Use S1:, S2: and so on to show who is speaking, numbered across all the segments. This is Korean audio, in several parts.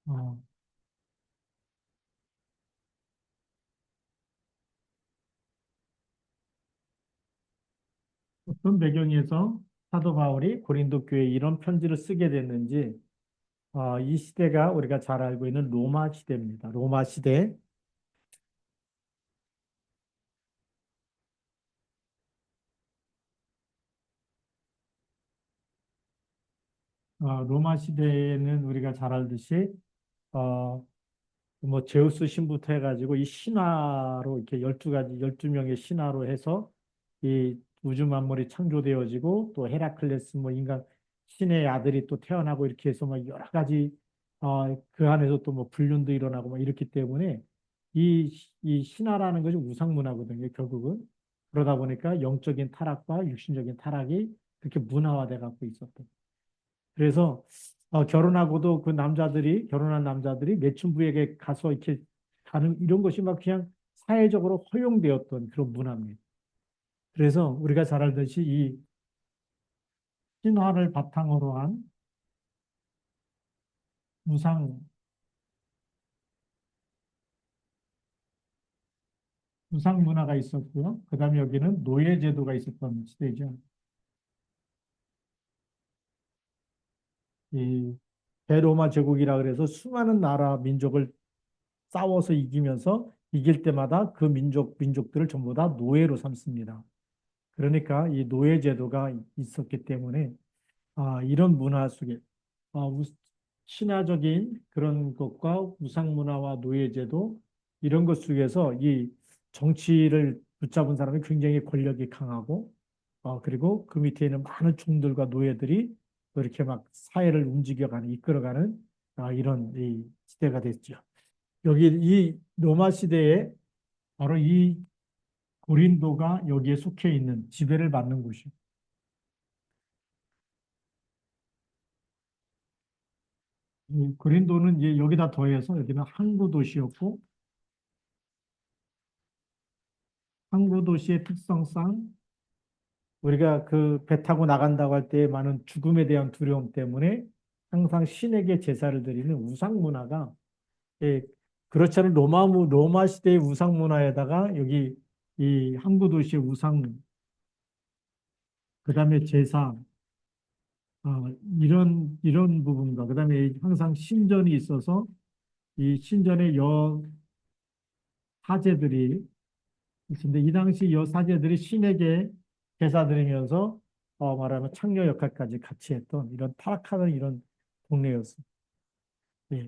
S1: 어, 어떤 배경에서 사도 바울이 고린도 교회에 이런 편지를 쓰게 됐는지, 이 시대가 우리가 잘 알고 있는 로마 시대입니다. 로마 시대, 로마 시대에는 우리가 잘 알듯이, 어, 뭐 제우스 신부터 해가지고 이 신화로 이렇게 12가지, 12명의 신화로 해서 이 우주 만물이 창조되어지고 또 헤라클레스 뭐 인간 신의 아들이 또 태어나고 이렇게 해서 막 여러 가지 그 안에서 또 뭐 불륜도 일어나고 막 이렇기 때문에 이 신화라는 것이 우상 문화거든요, 결국은. 그러다 보니까 영적인 타락과 육신적인 타락이 그렇게 문화화돼 갖고 있었던. 그래서 결혼하고도 그 남자들이 결혼한 남자들이 매춘부에게 가서 이렇게 가는 이런 것이 막 그냥 사회적으로 허용되었던 그런 문화입니다. 그래서 우리가 잘 알듯이 이 신화를 바탕으로 한 우상 우상 문화가 있었고요. 그다음에 여기는 노예 제도가 있었던 시대죠. 이 대로마 제국이라 그래서 수많은 나라 민족을 싸워서 이기면서 이길 때마다 그 민족들을 전부 다 노예로 삼습니다. 그러니까 이 노예 제도가 있었기 때문에 이런 문화 속에 아, 우- 신화적인 그런 것과 우상 문화와 노예 제도 이런 것 속에서 이 정치를 붙잡은 사람이 굉장히 권력이 강하고 그리고 그 밑에 있는 많은 종들과 노예들이 또 이렇게 막 사회를 움직여가는 이끌어가는 이런 이 시대가 됐죠. 여기 이 로마 시대에 바로 이 고린도가 여기에 속해 있는 지배를 받는 곳이요. 이 고린도는 이제 여기다 더해서 여기는 항구 도시였고 항구 도시의 특성상 우리가 그 배 타고 나간다고 할 때 많은 죽음에 대한 두려움 때문에 항상 신에게 제사를 드리는 우상 문화가 예, 그렇지 않은 로마 시대의 우상 문화에다가 여기 이 항구 도시의 우상 그다음에 제사 이런 부분과 그다음에 항상 신전이 있어서 이 신전의 사제들이 있는데 이 당시 여사제들이 신에게 제사 드리면서 말하면 창녀 역할까지 같이 했던 이런 타락하는 이런 동네였습니다. 예.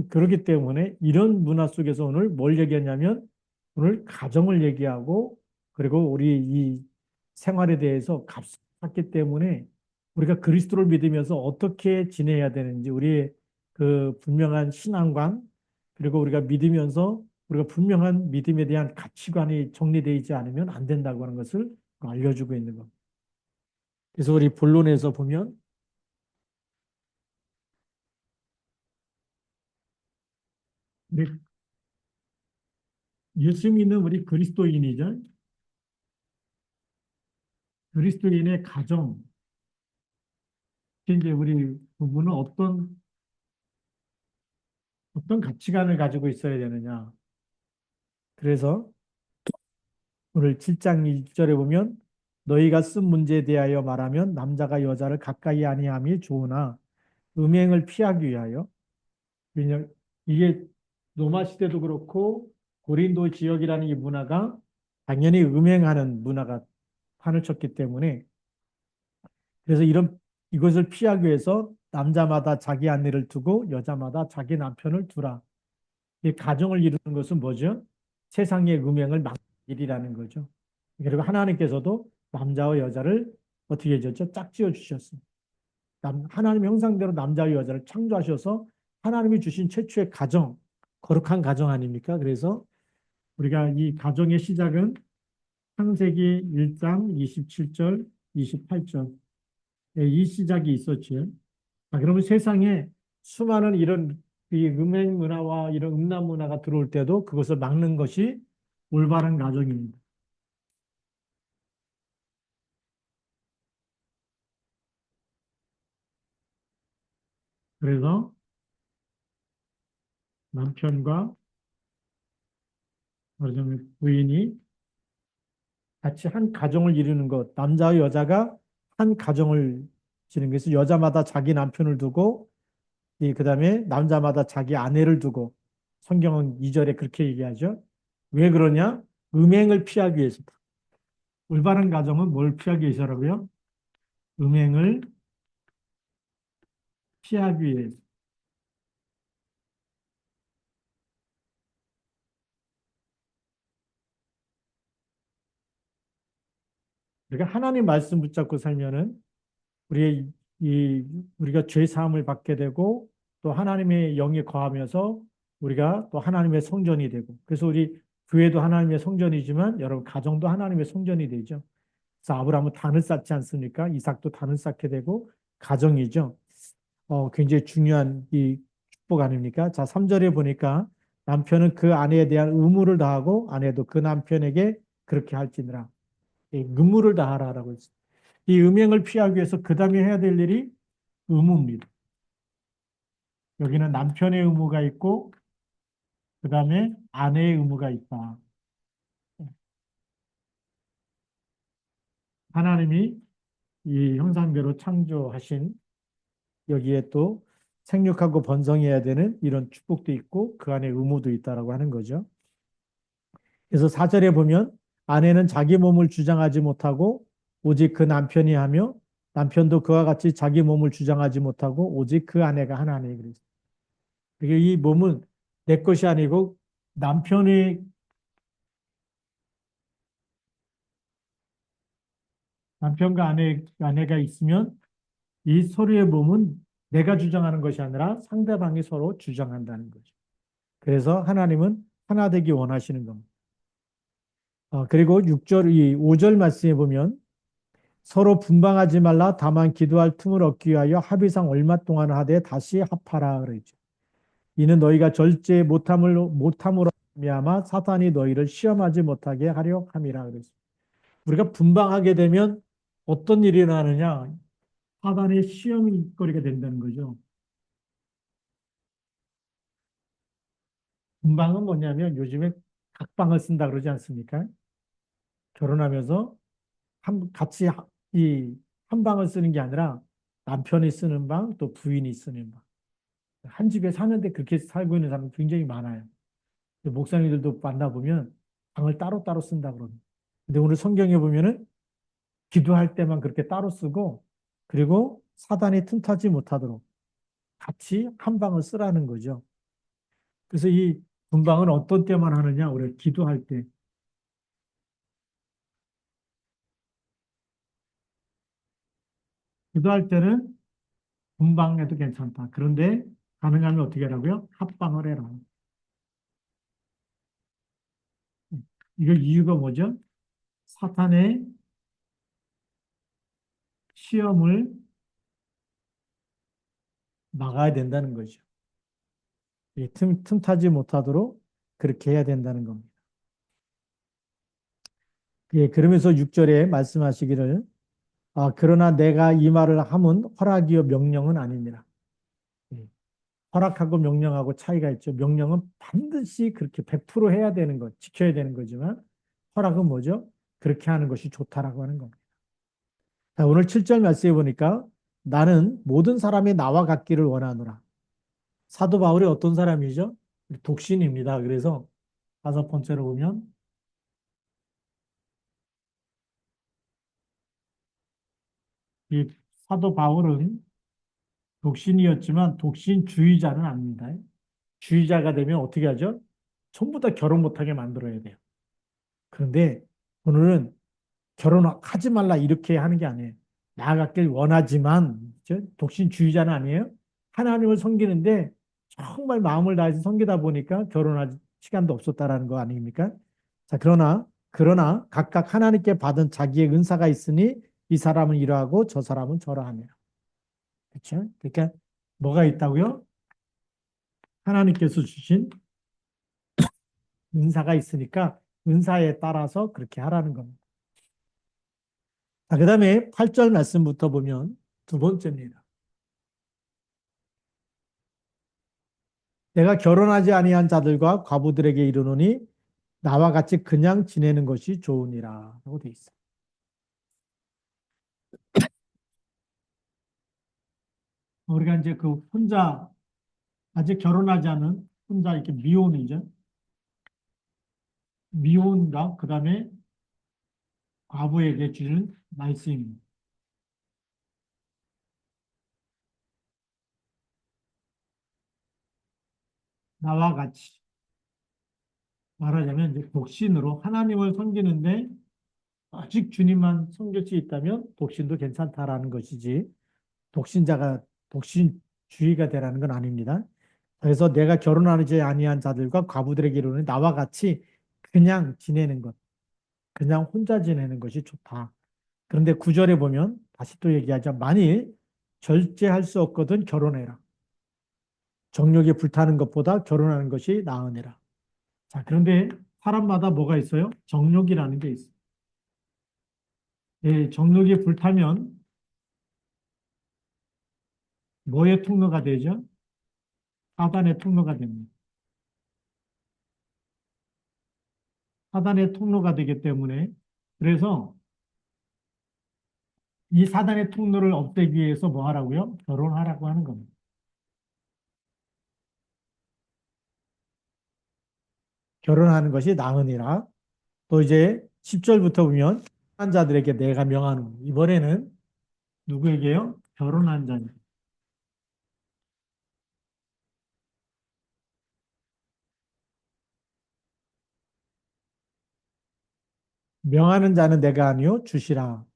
S1: 그렇기 때문에 이런 문화 속에서 오늘 뭘 얘기하냐면 오늘 가정을 얘기하고 그리고 우리 이 생활에 대해서 값졌기 때문에 우리가 그리스도를 믿으면서 어떻게 지내야 되는지 우리의 그 분명한 신앙관 그리고 우리가 믿으면서 우리가 분명한 믿음에 대한 가치관이 정리되어 있지 않으면 안 된다고 하는 것을 알려주고 있는 것. 그래서 우리 본론에서 보면 우리 예수 믿는 우리 그리스도인이죠. 그리스도인의 가정, 이제 우리 부부는 어떤 가치관을 가지고 있어야 되느냐. 그래서 오늘 7장 1절에 보면 너희가 쓴 문제에 대하여 말하면 남자가 여자를 가까이 아니함이 좋으나 음행을 피하기 위하여 왜냐 이게 로마 시대도 그렇고 고린도 지역이라는 이 문화가 당연히 음행하는 문화가 판을 쳤기 때문에 그래서 이것을 피하기 위해서 남자마다 자기 아내를 두고 여자마다 자기 남편을 두라. 이 가정을 이루는 것은 뭐죠? 세상의 음행을 막는 일이라는 거죠. 그리고 하나님께서도 남자와 여자를 어떻게 해줬죠? 짝지어 주셨습니다. 하나님 형상대로 남자와 여자를 창조하셔서 하나님이 주신 최초의 가정, 거룩한 가정 아닙니까? 그래서 우리가 이 가정의 시작은 창세기 1장 27절, 28절 이 시작이 있었죠. 그러면 세상에 수많은 이런 이 음행 문화와 이런 음란 문화가 들어올 때도 그것을 막는 것이 올바른 가정입니다. 그래서 남편과 말하자면 부인이 같이 한 가정을 이루는 것, 남자와 여자가 한 가정을 지는 것은 여자마다 자기 남편을 두고, 그다음에 남자마다 자기 아내를 두고, 성경은 2절에 그렇게 얘기하죠. 왜 그러냐? 음행을 피하기 위해서다. 올바른 가정은 뭘 피하기 위해서라고요? 음행을 피하기 위해서. 그러니까 하나님 말씀 붙잡고 살면은 우리의 우리가 죄 사함을 받게 되고 또 하나님의 영이 거하면서 우리가 또 하나님의 성전이 되고 그래서 우리 교회도 하나님의 성전이지만 여러분 가정도 하나님의 성전이 되죠. 그래서 아브라함은 단을 쌓지 않습니까? 이삭도 단을 쌓게 되고 가정이죠. 굉장히 중요한 이 축복 아닙니까? 자, 3절에 보니까 남편은 그 아내에 대한 의무를 다하고 아내도 그 남편에게 그렇게 할지니라. 이 의무를 다하라라고 했습니다. 이 음행을 피하기 위해서 그 다음에 해야 될 일이 의무입니다. 여기는 남편의 의무가 있고 그 다음에 아내의 의무가 있다. 하나님이 이 형상대로 창조하신 여기에 또 생육하고 번성해야 되는 이런 축복도 있고 그 안에 의무도 있다라고 하는 거죠. 그래서 4절에 보면 아내는 자기 몸을 주장하지 못하고 오직 그 남편이 하며 남편도 그와 같이 자기 몸을 주장하지 못하고 오직 그 아내가 하나니 그랬어요. 이게 이 몸은 내 것이 아니고 남편의 남편과 아내가 있으면 이 서로의 몸은 내가 주장하는 것이 아니라 상대방이 서로 주장한다는 거죠. 그래서 하나님은 하나 되기 원하시는 겁니다. 그리고 6절, 5절 말씀에 보면 서로 분방하지 말라 다만 기도할 틈을 얻기 위하여 합의상 얼마 동안 하되 다시 합하라 그러죠. 이는 너희가 절제 못함으로 말미암아 사탄이 너희를 시험하지 못하게 하려 함이라 그랬습니다. 우리가 분방하게 되면 어떤 일이 일어나느냐? 사단의 시험거리가 된다는 거죠. 분방은 뭐냐면 요즘에 각방을 쓴다 그러지 않습니까? 결혼하면서 같이 이 한 방을 쓰는 게 아니라 남편이 쓰는 방, 또 부인이 쓰는 방. 한 집에 사는데 그렇게 살고 있는 사람 굉장히 많아요. 목사님들도 만나보면 방을 따로따로 쓴다 그러는. 근데 오늘 성경에 보면은 기도할 때만 그렇게 따로 쓰고 그리고 사단이 틈타지 못하도록 같이 한 방을 쓰라는 거죠. 그래서 이 분방은 어떤 때만 하느냐? 우리가 기도할 때. 기도할 때는 분방해도 괜찮다. 그런데 가능하면 어떻게 하라고요? 합방을 해라. 이거 이유가 뭐죠? 사탄의 시험을 막아야 된다는 거죠. 틈타지 못하도록 그렇게 해야 된다는 겁니다. 그러면서 6절에 말씀하시기를 그러나 내가 이 말을 함은 허락이요 명령은 아니니라. 예, 허락하고 명령하고 차이가 있죠. 명령은 반드시 그렇게 100% 해야 되는 것, 지켜야 되는 거지만 허락은 뭐죠? 그렇게 하는 것이 좋다라고 하는 겁니다. 자, 오늘 7절 말씀해 보니까 나는 모든 사람이 나와 같기를 원하노라. 사도 바울이 어떤 사람이죠? 독신입니다. 그래서 5번째로 보면 이 사도 바울은 독신이었지만 독신주의자는 아닙니다. 주의자가 되면 어떻게 하죠? 전부 다 결혼 못하게 만들어야 돼요. 그런데 오늘은 결혼하지 말라 이렇게 하는 게 아니에요. 나아갔길 원하지만 독신주의자는 아니에요. 하나님을 섬기는데 정말 마음을 다해서 섬기다 보니까 결혼할 시간도 없었다라는 거 아닙니까? 자, 그러나 각각 하나님께 받은 자기의 은사가 있으니 이 사람은 이러하고 저 사람은 저러하며. 그렇죠? 그러니까 뭐가 있다고요? 하나님께서 주신 은사가 있으니까 은사에 따라서 그렇게 하라는 겁니다. 자, 그 다음에 8절 말씀부터 보면 두 번째입니다. 내가 결혼하지 아니한 자들과 과부들에게 이르노니 나와 같이 그냥 지내는 것이 좋으니라 라고 돼 있어. 우리가 이제 그 혼자 아직 결혼하지 않은 혼자 이렇게 미혼이죠. 미혼과 그다음에 과부에게 주는 말씀입니다. 나와 같이 말하자면 이제 독신으로 하나님을 섬기는데 아직 주님만 섬길 수 있다면 독신도 괜찮다라는 것이지 독신자가 독신주의가 되라는 건 아닙니다. 그래서 내가 결혼하지 아니한 자들과 과부들에게 이르는 나와 같이 그냥 지내는 것, 그냥 혼자 지내는 것이 좋다. 그런데 구절에 보면 다시 또 얘기하자. 만일 절제할 수 없거든 결혼해라. 정욕에 불타는 것보다 결혼하는 것이 나으니라. 자, 그런데 사람마다 뭐가 있어요? 정욕이라는 게 있어요. 예, 정욕이 불타면 뭐의 통로가 되죠? 사단의 통로가 됩니다. 사단의 통로가 되기 때문에 그래서 이 사단의 통로를 없애기 위해서 뭐 하라고요? 결혼하라고 하는 겁니다. 결혼하는 것이 나으니라. 또 이제 10절부터 보면 한 자들에게 내가 명하노니 이번에는 누구에게요? 결혼한 자니. 명하는 자는 내가 아니요 주시라.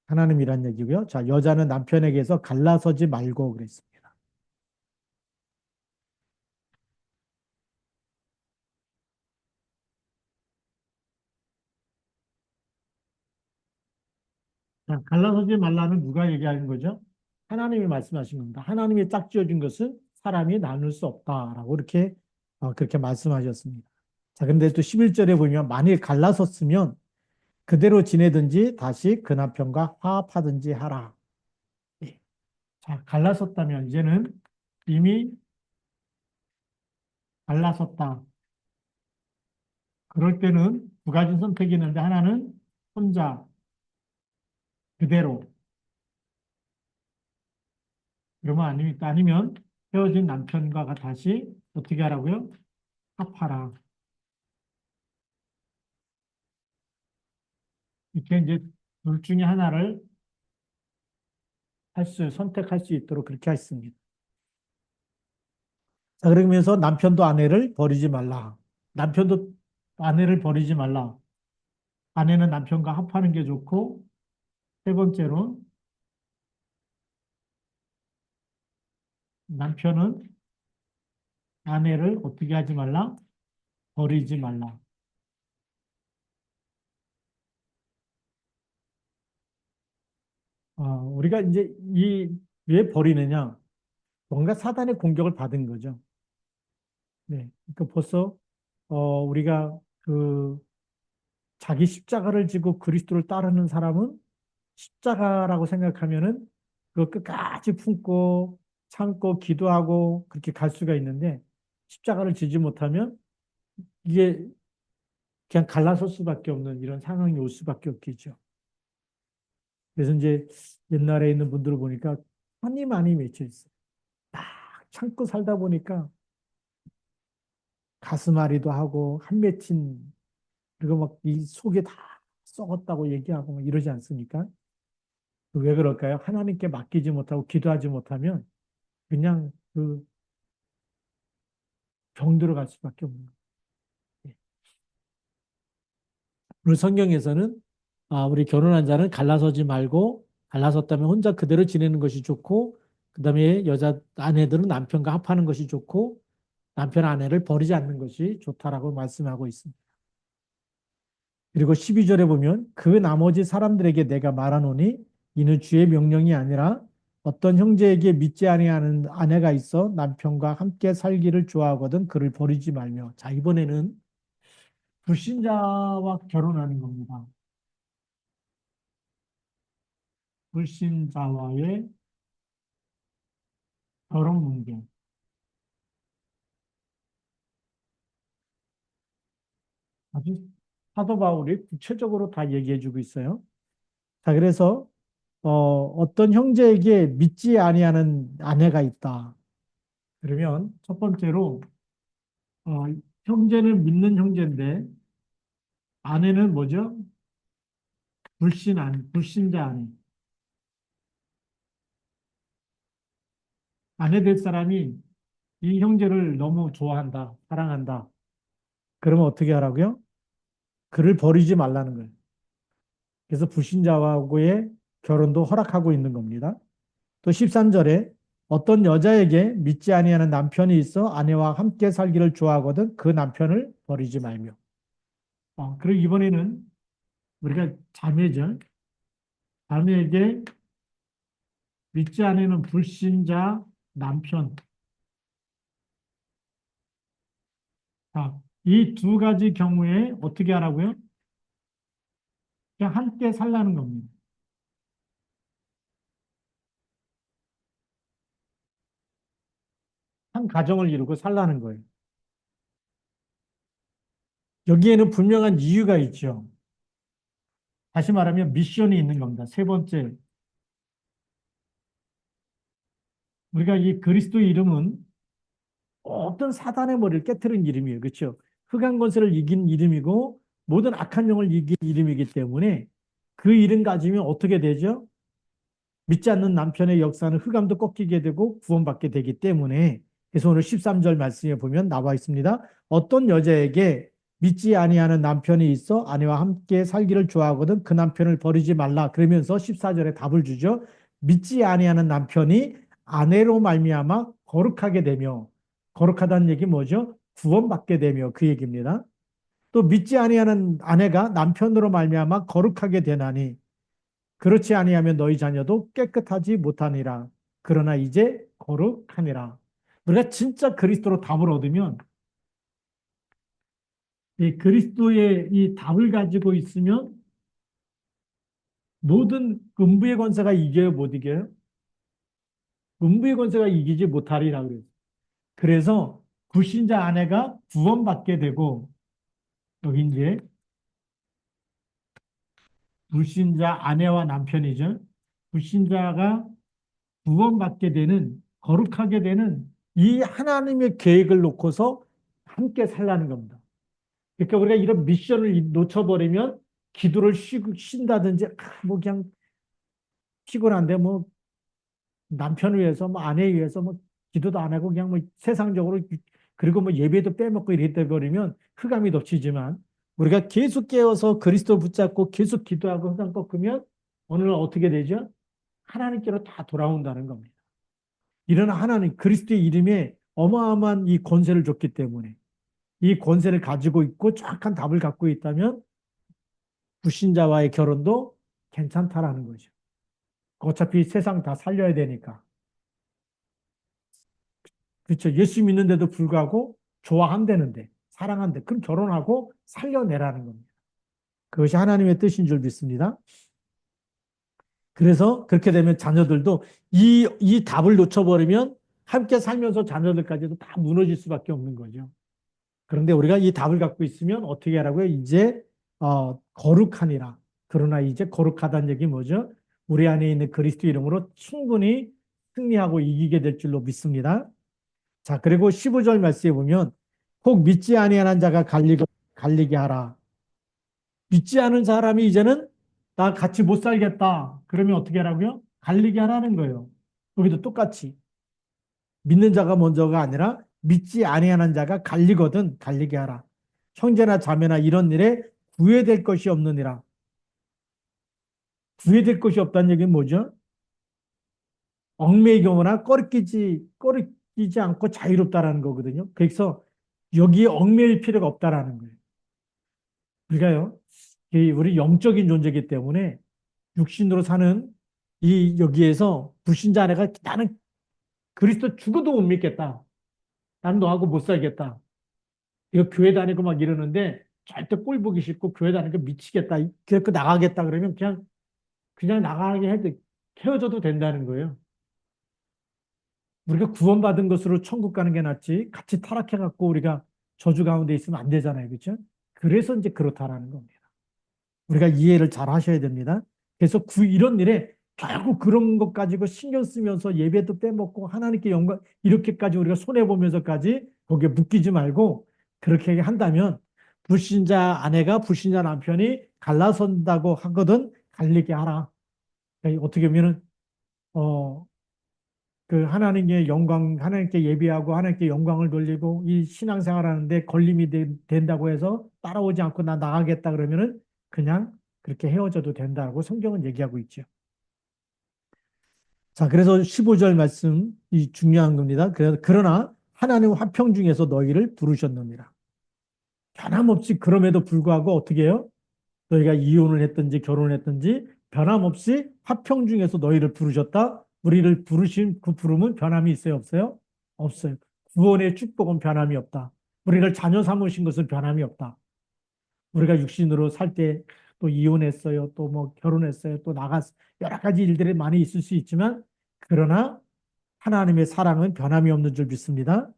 S1: 하나님이란 얘기고요. 자, 여자는 남편에게서 갈라서지 말고 그랬습니다. 자, 갈라서지 말라는 누가 얘기하는 거죠? 하나님이 말씀하신 겁니다. 하나님이 짝지어준 것은 사람이 나눌 수 없다라고 이렇게 그렇게 말씀하셨습니다. 자, 근데 또 11절에 보면 만일 갈라섰으면 그대로 지내든지 다시 그 남편과 화합하든지 하라. 예. 자, 갈라섰다면 이제는 이미 갈라섰다. 그럴 때는 두 가지 선택이 있는데 하나는 혼자 그대로 그러면 아니면 헤어진 남편과 다시 어떻게 하라고요? 합하라. 이렇게 이제 둘 중에 하나를 선택할 수 있도록 그렇게 했습니다. 자, 그러면서 남편도 아내를 버리지 말라. 남편도 아내를 버리지 말라. 아내는 남편과 합하는 게 좋고, 세 번째로 남편은 아내를 어떻게 하지 말라? 버리지 말라. 우리가 이제 왜 버리느냐? 뭔가 사단의 공격을 받은 거죠. 네. 그러니까 벌써, 우리가 그 자기 십자가를 지고 그리스도를 따르는 사람은 십자가라고 생각하면은 그 끝까지 품고 참고 기도하고 그렇게 갈 수가 있는데 십자가를 지지 못하면 이게 그냥 갈라설 수밖에 없는 이런 상황이 올 수밖에 없겠죠. 그래서 이제 옛날에 있는 분들을 보니까 한이 많이 맺혀 있어요. 딱 참고 살다 보니까 가슴앓이도 하고 한 맺힌 그리고 막 이 속에 다 썩었다고 얘기하고 막 이러지 않습니까? 왜 그럴까요? 하나님께 맡기지 못하고 기도하지 못하면 그냥 그 병들어 갈 수밖에 없는 거예요. 오늘 성경에서는 우리 결혼한 자는 갈라서지 말고 갈라섰다면 혼자 그대로 지내는 것이 좋고 그다음에 여자 아내들은 남편과 합하는 것이 좋고 남편 아내를 버리지 않는 것이 좋다라고 말씀하고 있습니다. 그리고 12절에 보면 그 나머지 사람들에게 내가 말하노니 이는 주의 명령이 아니라 어떤 형제에게 믿지 아니하는 아내가 있어 남편과 함께 살기를 좋아하거든 그를 버리지 말며 자 이번에는 불신자와 결혼하는 겁니다. 불신자와의 결혼 문제. 사도 바울이 구체적으로 다 얘기해 주고 있어요. 자, 그래서 어떤 형제에게 믿지 아니하는 아내가 있다. 그러면 첫 번째로 어, 형제는 믿는 형제인데 아내는 뭐죠? 불신자 아내. 아내 될 사람이 이 형제를 너무 좋아한다, 사랑한다. 그러면 어떻게 하라고요? 그를 버리지 말라는 거예요. 그래서 불신자하고의 결혼도 허락하고 있는 겁니다. 또 13절에 어떤 여자에게 믿지 아니하는 남편이 있어 아내와 함께 살기를 좋아하거든 그 남편을 버리지 말며. 그리고 이번에는 우리가 자매죠. 자매에게 믿지 않는 불신자 남편. 자, 이 두 가지 경우에 어떻게 하라고요? 그냥 함께 살라는 겁니다. 한 가정을 이루고 살라는 거예요. 여기에는 분명한 이유가 있죠. 다시 말하면 미션이 있는 겁니다. 세 번째, 우리가 이 그리스도 이름은 어떤 사단의 머리를 깨트린 이름이에요. 그렇죠? 흑암 권세를 이긴 이름이고 모든 악한 영을 이긴 이름이기 때문에 그 이름 가지면 어떻게 되죠? 믿지 않는 남편의 역사는 흑암도 꺾이게 되고 구원받게 되기 때문에 그래서 오늘 13절 말씀에 보면 나와 있습니다. 어떤 여자에게 믿지 아니하는 남편이 있어 아내와 함께 살기를 좋아하거든 그 남편을 버리지 말라. 그러면서 14절에 답을 주죠. 믿지 아니하는 남편이 아내로 말미암아 거룩하게 되며 거룩하다는 얘기 뭐죠? 구원받게 되며 그 얘기입니다. 또 믿지 아니하는 아내가 남편으로 말미암아 거룩하게 되나니 그렇지 아니하면 너희 자녀도 깨끗하지 못하니라. 그러나 이제 거룩하니라. 우리가 진짜 그리스도로 답을 얻으면 이 그리스도의 이 답을 가지고 있으면 모든 음부의 권세가 이겨요, 못 이겨요? 음부의 권세가 이기지 못하리라 그래요. 그래서 불신자 아내가 구원받게 되고 여기 이제 불신자 아내와 남편이죠. 불신자가 구원받게 되는 거룩하게 되는 이 하나님의 계획을 놓고서 함께 살라는 겁니다. 그러니까 우리가 이런 미션을 놓쳐버리면 기도를 쉰다든지 뭐 그냥 피곤한데 뭐 남편을 위해서 뭐 아내 위해서 뭐 기도도 안 하고 그냥 뭐 세상적으로 그리고 뭐 예배도 빼먹고 이랬다 버리면 흑암이 덮치지만 우리가 계속 깨어서 그리스도 붙잡고 계속 기도하고 흑암 꺾으면 오늘 어떻게 되죠? 하나님께로 다 돌아온다는 겁니다. 이런 하나님 그리스도의 이름에 어마어마한 이 권세를 줬기 때문에 이 권세를 가지고 있고 정확한 답을 갖고 있다면 불신자와의 결혼도 괜찮다라는 거죠. 어차피 세상 다 살려야 되니까. 그렇죠. 예수 믿는데도 불구하고 좋아한다는데, 사랑한대. 그럼 결혼하고 살려내라는 겁니다. 그것이 하나님의 뜻인 줄 믿습니다. 그래서 그렇게 되면 자녀들도 이 답을 놓쳐버리면 함께 살면서 자녀들까지도 다 무너질 수밖에 없는 거죠. 그런데 우리가 이 답을 갖고 있으면 어떻게 하라고요? 이제 거룩하니라. 그러나 이제 거룩하다는 얘기 뭐죠? 우리 안에 있는 그리스도 이름으로 충분히 승리하고 이기게 될 줄로 믿습니다. 자, 그리고 15절 말씀에 보면 혹 믿지 아니하는 자가 갈리게 하라. 믿지 않은 사람이 이제는 나 같이 못 살겠다. 그러면 어떻게 하라고요? 갈리게 하라는 거예요. 여기도 똑같이. 믿는 자가 먼저가 아니라 믿지 아니하는 자가 갈리거든 갈리게 하라. 형제나 자매나 이런 일에 구애될 것이 없느니라. 구애될 것이 없다는 얘기는 뭐죠? 얽매이거나 꺼리끼지 않고 자유롭다라는 거거든요. 그래서 여기에 얽매일 필요가 없다라는 거예요. 우리가요, 우리 영적인 존재이기 때문에 육신으로 사는 이 여기에서 불신자 아내가 나는 그리스도 죽어도 못 믿겠다. 난 너하고 못 살겠다. 이거 교회 다니고 막 이러는데 절대 꼴 보기 싫고 교회 다니고 미치겠다. 그래서 나가겠다 그러면 그냥 나가게 해도 헤어져도 된다는 거예요. 우리가 구원받은 것으로 천국 가는 게 낫지 같이 타락해갖고 우리가 저주 가운데 있으면 안 되잖아요. 그렇죠? 그래서 이제 그렇다라는 겁니다. 우리가 이해를 잘 하셔야 됩니다. 그래서 이런 일에 결국 그런 것 가지고 신경 쓰면서 예배도 빼먹고 하나님께 영광 이렇게까지 우리가 손해보면서까지 거기에 묶이지 말고 그렇게 한다면 불신자 아내가 불신자 남편이 갈라선다고 하거든 갈리게 하라. 그러니까 어떻게 보면은 어, 그 하나님께 영광, 하나님께 예비하고 하나님께 영광을 돌리고 이 신앙생활하는데 걸림이 된다고 해서 따라오지 않고 나 나가겠다 그러면은 그냥 그렇게 헤어져도 된다고 성경은 얘기하고 있죠. 자, 그래서 15절 말씀 이 중요한 겁니다. 그러나 하나님 화평 중에서 너희를 부르셨느니라. 변함없이 그럼에도 불구하고 어떻게 해요? 너희가 이혼을 했든지 결혼을 했든지 변함없이 화평 중에서 너희를 부르셨다. 우리를 부르신 그 부름은 변함이 있어요, 없어요? 없어요. 구원의 축복은 변함이 없다. 우리를 자녀 삼으신 것은 변함이 없다. 우리가 육신으로 살 때 또 이혼했어요. 또 뭐 결혼했어요. 또 나갔어요. 여러 가지 일들이 많이 있을 수 있지만 그러나 하나님의 사랑은 변함이 없는 줄 믿습니다.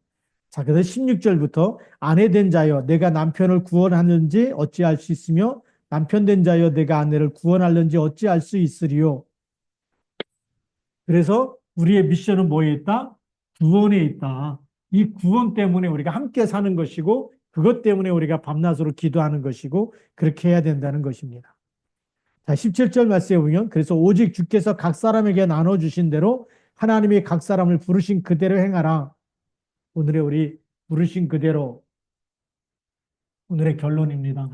S1: 자, 그래서 16절부터 아내 된 자여 내가 남편을 구원하는지 어찌할 수 있으며 남편 된 자여 내가 아내를 구원하는지 어찌할 수 있으리요. 그래서 우리의 미션은 뭐에 있다? 구원에 있다. 이 구원 때문에 우리가 함께 사는 것이고 그것 때문에 우리가 밤낮으로 기도하는 것이고 그렇게 해야 된다는 것입니다. 자, 17절 말씀에 보면 그래서 오직 주께서 각 사람에게 나눠주신 대로 하나님이 각 사람을 부르신 그대로 행하라. 오늘의 우리 부르신 그대로 오늘의 결론입니다.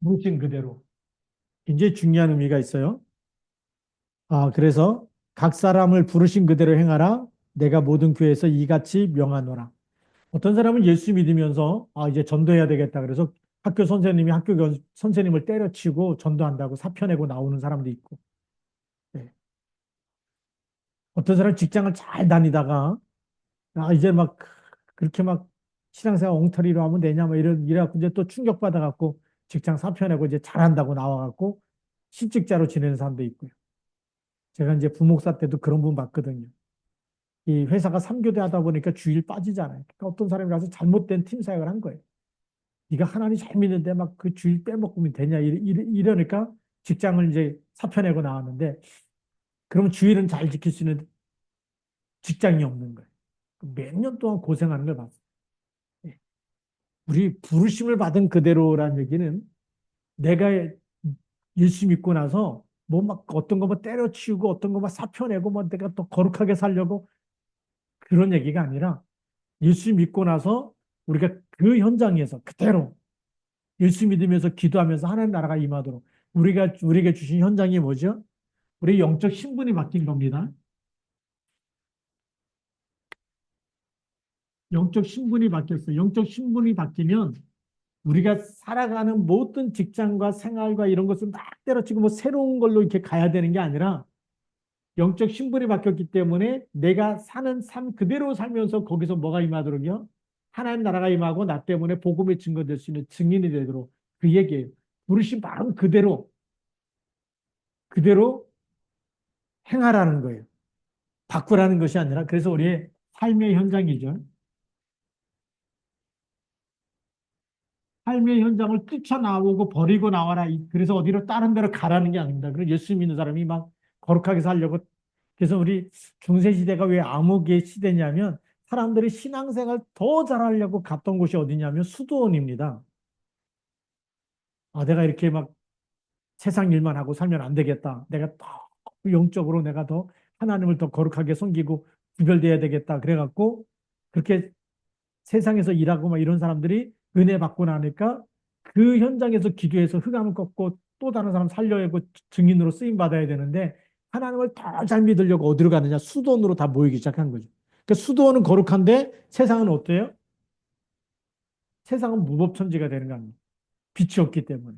S1: 부르신 그대로. 굉장히 중요한 의미가 있어요. 그래서 각 사람을 부르신 그대로 행하라. 내가 모든 교회에서 이같이 명하노라. 어떤 사람은 예수 믿으면서 이제 전도해야 되겠다. 그래서 학교 선생님이 선생님을 때려치고 전도한다고 사표 내고 나오는 사람도 있고. 네. 어떤 사람은 직장을 잘 다니다가 이제 막 그렇게 막 신앙생활 엉터리로 하면 되냐 뭐 이래갖고 이제 또 충격받아갖고 직장 사표 내고 이제 잘한다고 나와갖고 실직자로 지내는 사람도 있고요. 제가 이제 부목사 때도 그런 분 봤거든요. 이 회사가 3교대 하다 보니까 주일 빠지잖아요. 그러니까 어떤 사람이 가서 잘못된 팀 사역을 한 거예요. 네가 하나님 잘 믿는데 막 그 주일 빼먹으면 되냐 이러니까 직장을 이제 사표 내고 나왔는데 그러면 주일은 잘 지킬 수 있는 직장이 없는 거예요. 몇 년 동안 고생하는 걸 봤어요. 예. 우리 부르심을 받은 그대로라는 얘기는 내가 예수 믿고 나서 뭐 막 어떤 거 뭐 때려치우고 어떤 거 막 사표 내고 뭐 내가 또 거룩하게 살려고 그런 얘기가 아니라 예수 믿고 나서 우리가 그 현장에서 그대로 예수 믿으면서 기도하면서 하나님 나라가 임하도록 우리에게 주신 현장이 뭐죠? 우리 영적 신분이 바뀐 겁니다. 영적 신분이 바뀌었어요. 영적 신분이 바뀌면 우리가 살아가는 모든 직장과 생활과 이런 것을 막 때려치고 뭐 새로운 걸로 이렇게 가야 되는 게 아니라 영적 신분이 바뀌었기 때문에 내가 사는 삶 그대로 살면서 거기서 뭐가 임하도록요? 하나님 나라가 임하고 나 때문에 복음의 증거될 수 있는 증인이 되도록 그 얘기예요. 부르신 마음 그대로 행하라는 거예요. 바꾸라는 것이 아니라 그래서 우리의 삶의 현장이죠. 삶의 현장을 뛰쳐나오고 버리고 나와라. 그래서 어디로 다른 데로 가라는 게 아닙니다. 그리고 예수 믿는 사람이 막 거룩하게 살려고. 그래서 우리 중세시대가 왜 암흑의 시대냐면 사람들이 신앙생활 더 잘하려고 갔던 곳이 어디냐면 수도원입니다. 내가 이렇게 막 세상 일만 하고 살면 안 되겠다. 내가 더 영적으로 내가 더 하나님을 더 거룩하게 섬기고 구별돼야 되겠다. 그래갖고 그렇게 세상에서 일하고 막 이런 사람들이 은혜 받고 나니까 그 현장에서 기도해서 흑암을 꺾고 또 다른 사람 살려고 증인으로 쓰임 받아야 되는데 하나님을 더 잘 믿으려고 어디로 가느냐? 수도원으로 다 모이기 시작한 거죠. 그러니까 수도원은 거룩한데 세상은 어때요? 세상은 무법천지가 되는 거 아닙니까? 빛이 없기 때문에.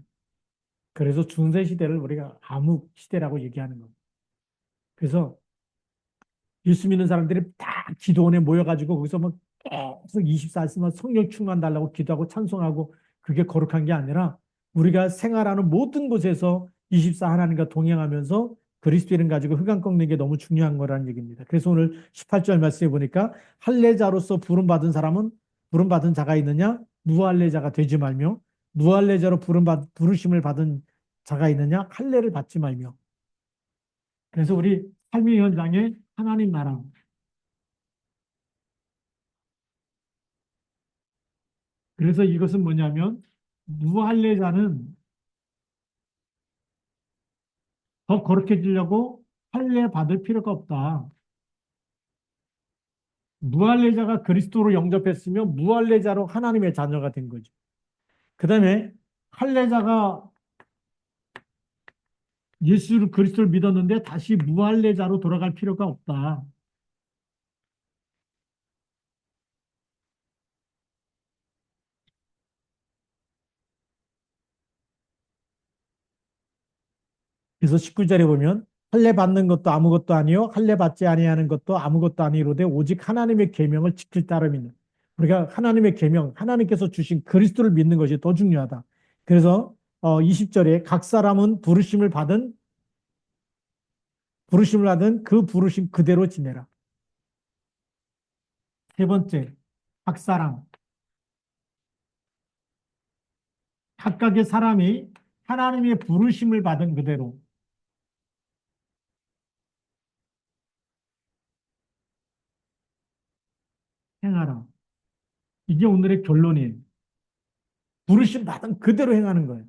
S1: 그래서 중세 시대를 우리가 암흑 시대라고 얘기하는 겁니다. 그래서 예수 믿는 사람들이 다 기도원에 모여가지고 거기서 막 계속 24시간 성령 충만 달라고 기도하고 찬송하고 그게 거룩한 게 아니라 우리가 생활하는 모든 곳에서 24 하나님과 동행하면서 그리스도인을 가지고 흑암 꺾는 게 너무 중요한 거라는 얘기입니다. 그래서 오늘 18절 말씀해 보니까 할례자로서 부름받은 사람은 부름받은 자가 있느냐? 무할례자가 되지 말며 무할례자로 부르심을 받은 자가 있느냐? 할례를 받지 말며. 그래서 우리 삶의 현장에 하나님 나라 그래서 이것은 뭐냐면 무할례자는 더 거룩해지려고 할례 받을 필요가 없다. 무할례자가 그리스도로 영접했으면 무할례자로 하나님의 자녀가 된 거죠. 그 다음에 할례자가 예수를 그리스도를 믿었는데 다시 무할례자로 돌아갈 필요가 없다. 그래서 19절에 보면 할례 받는 것도 아무것도 아니요 할례 받지 아니하는 것도 아무것도 아니로되 오직 하나님의 계명을 지킬 따름이니 우리가 하나님의 계명 하나님께서 주신 그리스도를 믿는 것이 더 중요하다. 그래서 20절에 각 사람은 부르심을 받은 그 부르심 그대로 지내라. 세 번째, 각 사람 각각의 사람이 하나님의 부르심을 받은 그대로 행하라. 이게 오늘의 결론이에요. 부르심 받은 그대로 행하는 거예요.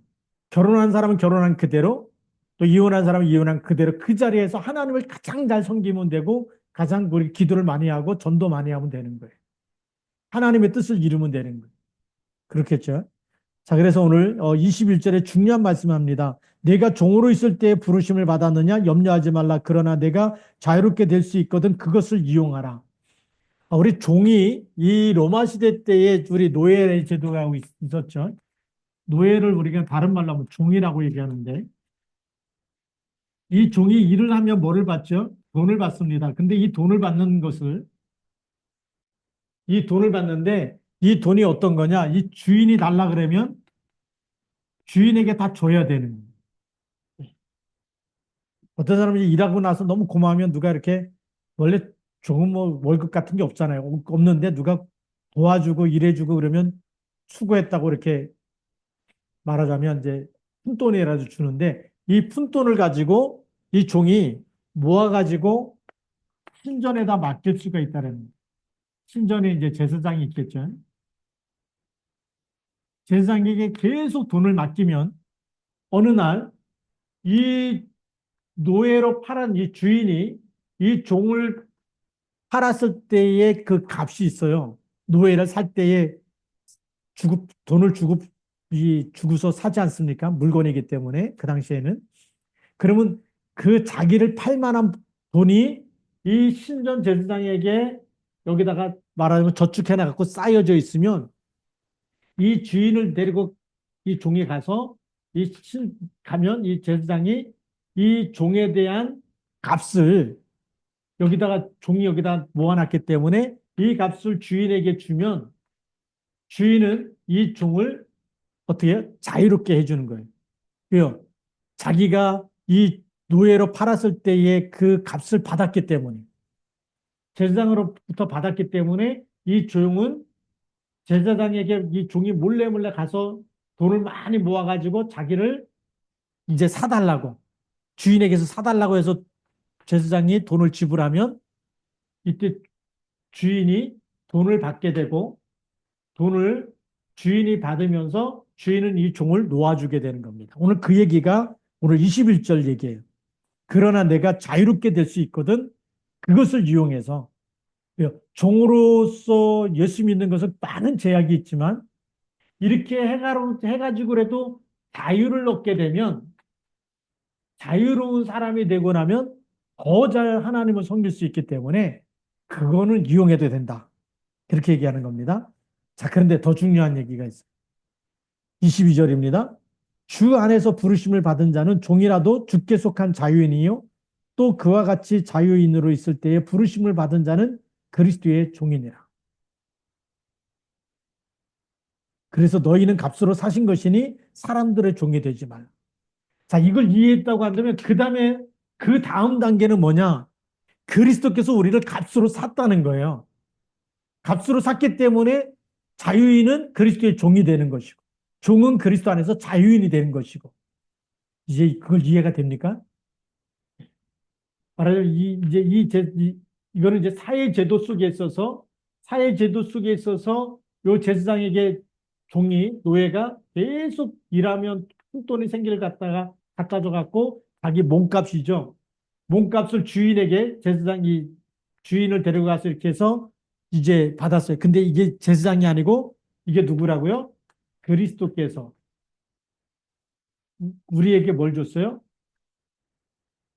S1: 결혼한 사람은 결혼한 그대로, 또 이혼한 사람은 이혼한 그대로 그 자리에서 하나님을 가장 잘 섬기면 되고, 가장 우리 기도를 많이 하고 전도 많이 하면 되는 거예요. 하나님의 뜻을 이루면 되는 거예요. 그렇겠죠? 자, 그래서 오늘 21절에 중요한 말씀합니다. 내가 종으로 있을 때 부르심을 받았느냐? 염려하지 말라. 그러나 내가 자유롭게 될 수 있거든 그것을 이용하라. 우리 종이 이 로마 시대 때에 우리 노예 제도가 있었죠. 노예를 우리가 다른 말로 하면 종이라고 얘기하는데 이 종이 일을 하면 뭐를 받죠? 돈을 받습니다. 근데 이 돈을 받는데 이 돈이 어떤 거냐? 이 주인이 달라 그러면 주인에게 다 줘야 되는 거예요. 어떤 사람이 일하고 나서 너무 고마우면 누가 이렇게 원래 조금 뭐 월급 같은 게 없잖아요. 없는데 누가 도와주고 일해주고 그러면 수고했다고 이렇게 말하자면 이제 푼돈이라도 주는데 이 푼돈을 가지고 이 종이 모아가지고 신전에다 맡길 수가 있다는 거예요. 신전에 이제 제사장이 있겠죠. 제사장에게 계속 돈을 맡기면 어느 날 이 노예로 팔은 이 주인이 이 종을 팔았을 때의 그 값이 있어요. 노예를 살 때에 돈을 주고서 사지 않습니까? 물건이기 때문에 그 당시에는. 그러면 그 자기를 팔 만한 돈이 이 신전 제사장에게 여기다가 말하자면 저축해 놔갖고 쌓여져 있으면 이 주인을 데리고 이 종이 가서 가면 이 제사장이 이 종에 대한 값을 여기다가 종이 여기다 모아놨기 때문에 이 값을 주인에게 주면 주인은 이 종을 어떻게 해요? 자유롭게 해주는 거예요. 왜요? 자기가 이 노예로 팔았을 때의 그 값을 받았기 때문에 제사장으로부터 받았기 때문에 이 종은 제사장에게 이 종이 몰래 몰래 가서 돈을 많이 모아가지고 자기를 이제 사달라고 주인에게서 사달라고 해서 제사장이 돈을 지불하면 이때 주인이 돈을 받게 되고 돈을 주인이 받으면서 주인은 이 종을 놓아주게 되는 겁니다. 오늘 그 얘기가 오늘 21절 얘기예요. 그러나 내가 자유롭게 될 수 있거든 그것을 이용해서 종으로서 예수 믿는 것은 많은 제약이 있지만 이렇게 해가지고라도 자유를 얻게 되면 자유로운 사람이 되고 나면 더 잘 하나님을 섬길 수 있기 때문에 그거는 이용해도 된다. 그렇게 얘기하는 겁니다. 자, 그런데 더 중요한 얘기가 있어요. 22절입니다. 주 안에서 부르심을 받은 자는 종이라도 주께 속한 자유인이요. 또 그와 같이 자유인으로 있을 때에 부르심을 받은 자는 그리스도의 종이니라. 그래서 너희는 값으로 사신 것이니 사람들의 종이 되지 말라. 자, 이걸 이해했다고 한다면 그 다음 단계는 뭐냐? 그리스도께서 우리를 값으로 샀다는 거예요. 값으로 샀기 때문에 자유인은 그리스도의 종이 되는 것이고, 종은 그리스도 안에서 자유인이 되는 것이고, 이제 그걸 이해가 됩니까? 말하자면 이거는 이제 사회 제도 속에 있어서 요 제사장에게 노예가 계속 일하면 푼돈이 생기를 갖다 줘 갖고 자기 몸값이죠. 몸값을 제사장이 주인을 데려가서 이렇게 해서 이제 받았어요. 근데 이게 제사장이 아니고 이게 누구라고요? 그리스도께서 우리에게 뭘 줬어요?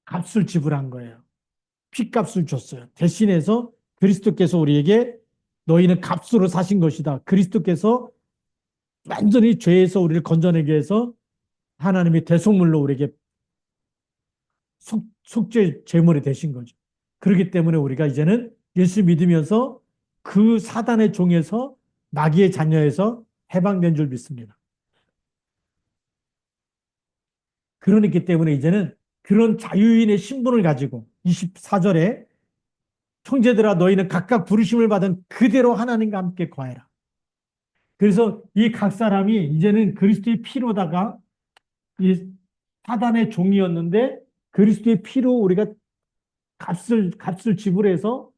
S1: 값을 지불한 거예요. 피값을 줬어요. 대신해서 그리스도께서 우리에게 너희는 값으로 사신 것이다. 그리스도께서 완전히 죄에서 우리를 건져내기 위해서 하나님의 대속물로 우리에게 속죄 제물이 되신 거죠. 그렇기 때문에 우리가 이제는 예수 믿으면서 그 사단의 종에서 마귀의 자녀에서 해방된 줄 믿습니다. 그러기 때문에 이제는 그런 자유인의 신분을 가지고 24절에 형제들아 너희는 각각 부르심을 받은 그대로 하나님과 함께 거하라. 그래서 이 각 사람이 이제는 그리스도의 피로다가 이 사단의 종이었는데 그리스도의 피로 우리가 값을 지불해서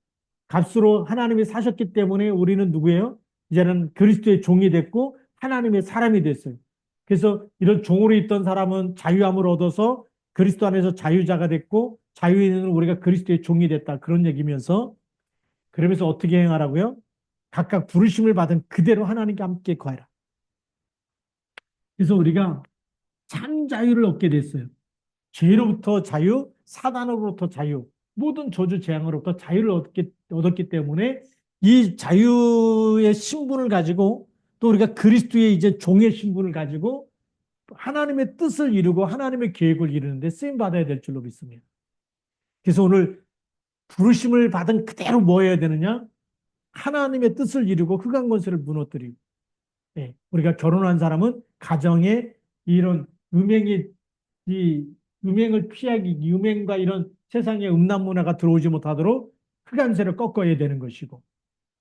S1: 값으로 하나님이 사셨기 때문에 우리는 누구예요? 이제는 그리스도의 종이 됐고 하나님의 사람이 됐어요. 그래서 이런 종으로 있던 사람은 자유함을 얻어서 그리스도 안에서 자유자가 됐고 자유인은 우리가 그리스도의 종이 됐다. 그런 얘기면서 그러면서 어떻게 행하라고요? 각각 부르심을 받은 그대로 하나님과 함께 거하라. 그래서 우리가 참 자유를 얻게 됐어요. 죄로부터 자유, 사단으로부터 자유, 모든 저주 재앙으로부터 자유를 얻었기 때문에 이 자유의 신분을 가지고 또 우리가 그리스도의 이제 종의 신분을 가지고 하나님의 뜻을 이루고 하나님의 계획을 이루는데 쓰임 받아야 될 줄로 믿습니다. 그래서 오늘 부르심을 받은 그대로 뭐 해야 되느냐? 하나님의 뜻을 이루고 흑암 권세를 무너뜨리고, 예, 우리가 결혼한 사람은 가정에 이런 이 음행을 피하기, 음행과 이런 세상의 음란 문화가 들어오지 못하도록 흑암세를 꺾어야 되는 것이고,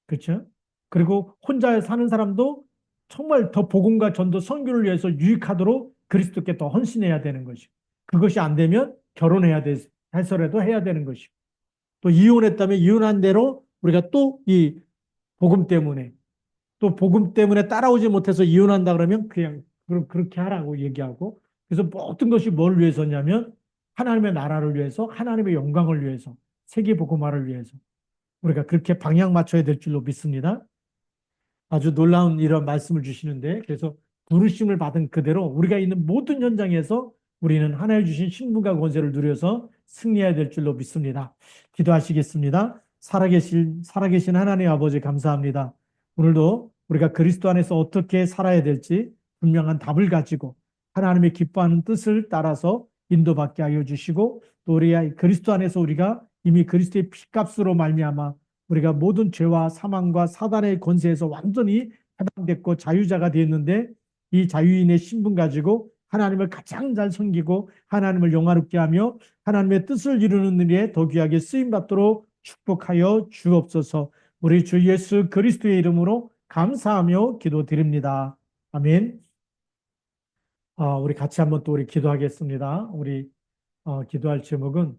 S1: 그렇죠? 그리고 혼자 사는 사람도 정말 더 복음과 전도 선교를 위해서 유익하도록 그리스도께 더 헌신해야 되는 것이고, 그것이 안 되면 해서라도 해야 되는 것이고, 또 이혼했다면 이혼한 대로 우리가 또 이 복음 때문에 따라오지 못해서 이혼한다 그러면 그냥 그렇게 하라고 얘기하고, 그래서 모든 것이 뭘 위해서냐면 하나님의 나라를 위해서, 하나님의 영광을 위해서, 세계 복음화를 위해서 우리가 그렇게 방향 맞춰야 될 줄로 믿습니다. 아주 놀라운 이런 말씀을 주시는데, 그래서 부르심을 받은 그대로 우리가 있는 모든 현장에서 우리는 하나님 주신 신분과 권세를 누려서 승리해야 될 줄로 믿습니다. 기도하시겠습니다. 살아계신 하나님 아버지 감사합니다. 오늘도 우리가 그리스도 안에서 어떻게 살아야 될지 분명한 답을 가지고 하나님의 기뻐하는 뜻을 따라서 인도받게 하여 주시고, 또 우리 그리스도 안에서 우리가 이미 그리스도의 피값으로 말미암아 우리가 모든 죄와 사망과 사단의 권세에서 완전히 해방됐고 자유자가 되었는데, 이 자유인의 신분 가지고 하나님을 가장 잘 섬기고 하나님을 영화롭게 하며 하나님의 뜻을 이루는 일에 더 귀하게 쓰임받도록 축복하여 주옵소서. 우리 주 예수 그리스도의 이름으로 감사하며 기도드립니다. 아멘. 우리 같이 한번 또 우리 기도하겠습니다. 우리 기도할 제목은